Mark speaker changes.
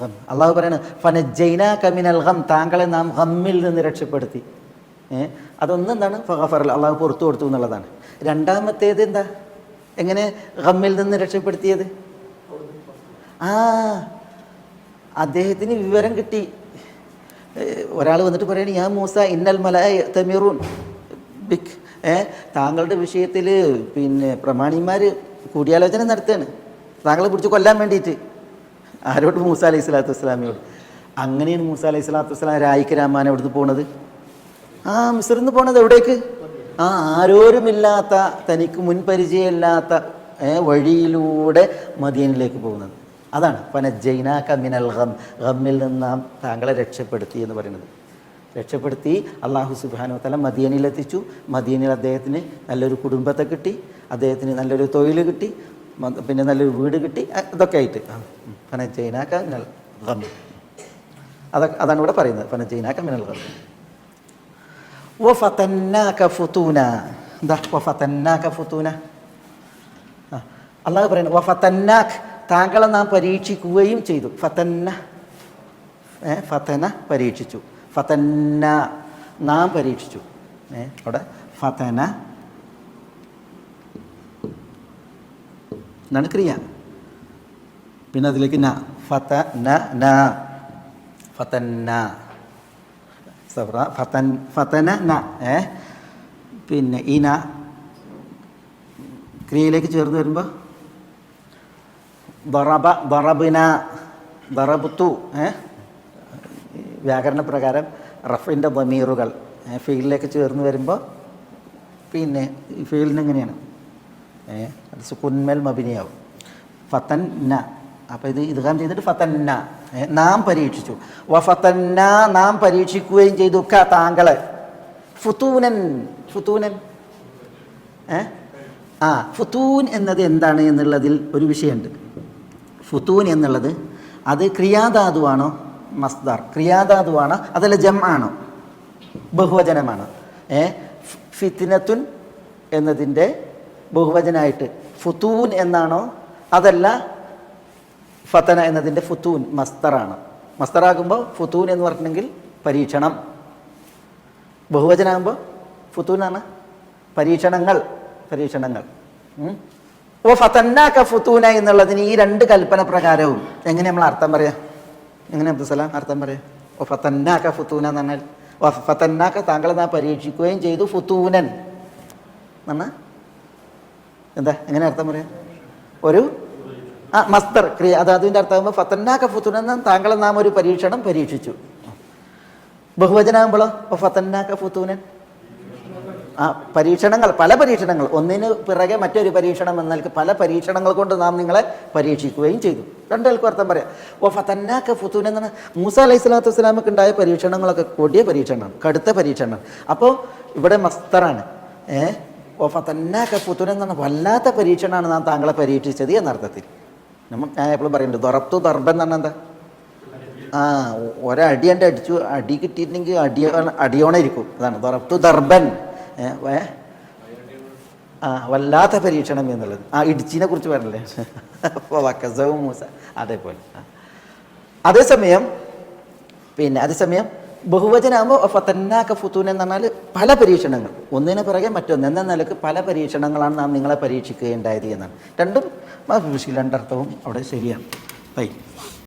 Speaker 1: Gum. അള്ളാഹു പറയണ ഫനജ്ജൈനാക മിനൽ gum, താങ്കളെ നാം ഗമ്മിൽ നിന്ന് രക്ഷപ്പെടുത്തി. അതൊന്നെന്താണ് ഫഗഫറ, അള്ളാഹു പുറത്തു കൊടുത്തു എന്നുള്ളതാണ്. രണ്ടാമത്തേത് എന്താ, എങ്ങനെ ഗമ്മിൽ നിന്ന് രക്ഷപ്പെടുത്തിയത്? അദ്ദേഹത്തിന് വിവരം കിട്ടി. ഒരാൾ വന്നിട്ട് പറയണ യാ മൂസ ഇന്നൽ മലഅ യഅ്തമിറൂൻ ബിക്, താങ്കളുടെ വിഷയത്തിൽ പിന്നെ പ്രമാണിമാർ കൂടിയാലോചന നടത്തുകയാണ്, താങ്കളെ പിടിച്ച് കൊല്ലാൻ വേണ്ടിയിട്ട്. ആരോട്? മൂസ അലൈഹി സ്വലാത്തു വസ്സലാമിയോട്. അങ്ങനെയാണ് മൂസ അലൈഹി സ്വലാത്തു വസ്സലാം രായിക്ക് രാമാൻ എവിടുന്ന് പോണത്? മിസ്രിൽ നിന്ന് പോണത് എവിടേക്ക്? ആരോരുമില്ലാത്ത, തനിക്ക് മുൻപരിചയമില്ലാത്ത വഴിയിലൂടെ മദീനയിലേക്ക് പോകുന്നത്. അതാണ് ഫനജ്ജൈനാക മിനൽ ഗം, ഗമ്മിൽ നിന്ന് നാം താങ്കളെ രക്ഷപ്പെടുത്തി എന്ന് പറയുന്നത്. രക്ഷപ്പെടുത്തി അള്ളാഹു സുബ്ഹാനഹു വ തആല മദീനയിലെത്തിച്ചു. മദീനയിൽ അദ്ദേഹത്തിന് നല്ലൊരു കുടുംബത്തെ കിട്ടി, അദ്ദേഹത്തിന് നല്ലൊരു തൊഴിൽ കിട്ടി, പിന്നെ നല്ലൊരു വീട് കിട്ടി. ഇതൊക്കെ ആയിട്ട് ഫനജ്ജൈനാക മിനൽ ഗം, അതാണ് ഇവിടെ പറയുന്നത്. ഫനജ്ജൈനാക മിനൽ ഗം വഫതന്നാക ഫുതൂന. എന്താ വഫതന്നാക ഫുതൂന? അള്ളാഹു പറയുന്നത് വഫതന്നാക, താങ്കളെ നാം പരീക്ഷിക്കുകയും ചെയ്തു. ഫതന്ന, ഫതന പരീക്ഷിച്ചു, ഫതന്ന നാം പരീക്ഷിച്ചു. അവിടെ ഫതന എന്നാണ് ക്രിയ, പിന്നെ അതിലേക്ക് ന, ഫതന ഫതന്ന ഫതന ന. പിന്നെ ഈ ന ക്രിയയിലേക്ക് ചേർന്ന് വരുമ്പോൾ ദറബ, ദറബിന, ദറബുത്തു. വ്യാകരണ പ്രകാരം റഫിൻ്റെ ദമീറുകൾ ഫീലിലേക്ക് ചേർന്ന് വരുമ്പോൾ പിന്നെ ഈ ഫീലിന് എങ്ങനെയാണ്? അത് സുകുന്മേൽ മബിനിയാവും. ഫതന്ന, അപ്പോൾ ഇത് ഇദ്ഗാം ചെയ്തിട്ട് ഫതന്ന, നാം പരീക്ഷിച്ചു. വഫതന്ന, നാം പരീക്ഷിക്കുകയും ചെയ്തു താങ്കളെ. ഫുതൂനൻ, ഫുതൂനൻ, ഫുതൂൻ എന്നത് എന്താണ് എന്നുള്ളതിൽ ഒരു വിഷയമുണ്ട്. ഫുതൂൻ എന്നുള്ളത് അത് ക്രിയാധാതുവാണോ മസ്ദർ? ക്രിയാധാതുവാണോ അതല്ല ജംആണോ ബഹുവചനമാണോ? ഫിത്നത്തുൻ എന്നതിൻ്റെ ബഹുവചനായിട്ട് ഫുതൂൻ എന്നാണോ അതല്ല ഫതന എന്നതിൻ്റെ ഫുതൂൻ മസ്ദറാണ്? മസ്ദറാകുമ്പോൾ ഫുതൂൻ എന്ന് പറഞ്ഞിട്ടുണ്ടെങ്കിൽ പരീക്ഷണം, ബഹുവചനാകുമ്പോൾ ഫുതൂനാണ് പരീക്ഷണങ്ങൾ, പരീക്ഷണങ്ങൾ. ഓ ഫതന്നാക ഫുതൂന എന്നുള്ളതിന് ഈ രണ്ട് കൽപ്പന പ്രകാരവും എങ്ങനെ നമ്മൾ അർത്ഥം പറയാം? എങ്ങനെ അബ്ദുസലാം അർത്ഥം പറയാം? ഓ ഫതന്നാക ഫുതൂന എന്ന് പറഞ്ഞാൽ ഫതന്നാക, താങ്കളെ നാം പരീക്ഷിക്കുകയും ചെയ്തു, ഫുതൂനൻ എന്നാ എന്താ, എങ്ങനെ അർത്ഥം പറയാം? ഒരു മസ്ദർ ക്രിയ, അത് അതിൻ്റെ അർത്ഥമാകുമ്പോൾ ഫതന്നാക ഫുതൂനൻ, താങ്കളെ നാം ഒരു പരീക്ഷണം പരീക്ഷിച്ചു. ബഹുവചനാകുമ്പോഴോ ഫതന്നാക ഫുതൂനൻ, പരീക്ഷണങ്ങൾ, പല പരീക്ഷണങ്ങൾ, ഒന്നിന് പിറകെ മറ്റൊരു പരീക്ഷണം എന്നൽക്ക് പല പരീക്ഷണങ്ങൾ കൊണ്ട് നാം നിങ്ങളെ പരീക്ഷിക്കുകയും ചെയ്തു. രണ്ടുപേർക്കും അർത്ഥം പറയാം. ഓ ഫതന്നാക ഫുതൂനൻ എന്നാണ് മൂസ അലൈഹി സ്വലാത്തു വസ്സലാമക്ക് ഉണ്ടായ പരീക്ഷണങ്ങളൊക്കെ കൊടിയ പരീക്ഷണമാണ്, കടുത്ത പരീക്ഷണമാണ്. അപ്പോൾ ഇവിടെ മസ്തറാണ്. ഓ ഫതന്നാക ഫുതൂനൻ എന്ന് പറഞ്ഞാൽ വല്ലാത്ത പരീക്ഷണമാണ് നാം താങ്കളെ പരീക്ഷിച്ചത് എന്നർത്ഥത്തിൽ. ഞാൻ എപ്പോഴും പറയുന്നുണ്ട് ദറബ്തു ദർബൻ എന്ന് പറഞ്ഞാൽ എന്താ? ഒരടി എൻ്റെ അടിച്ചു, അടി കിട്ടിയിട്ടുണ്ടെങ്കിൽ അടിയോണായിരിക്കും. അതാണ് ദറബ്തു ദർബൻ, വല്ലാത്ത പരീക്ഷണം എന്നുള്ളത്. ഇടിച്ചിനെ കുറിച്ച് പറഞ്ഞല്ലേ വക്കസവും മൂസ, അതേപോലെ. അതേസമയം ബഹുവചനാകുമ്പോൾ ഫതന്നാക ഫുതൂന എന്ന് പറഞ്ഞാൽ പല പരീക്ഷണങ്ങൾ, ഒന്നിന് പിറകെ മറ്റൊന്ന് എന്ന നിലക്ക് പല പരീക്ഷണങ്ങളാണ് നാം നിങ്ങളെ പരീക്ഷിക്കുകയുണ്ടായത് എന്നാണ്. രണ്ടർത്ഥവും അവിടെ ശരിയാണ്.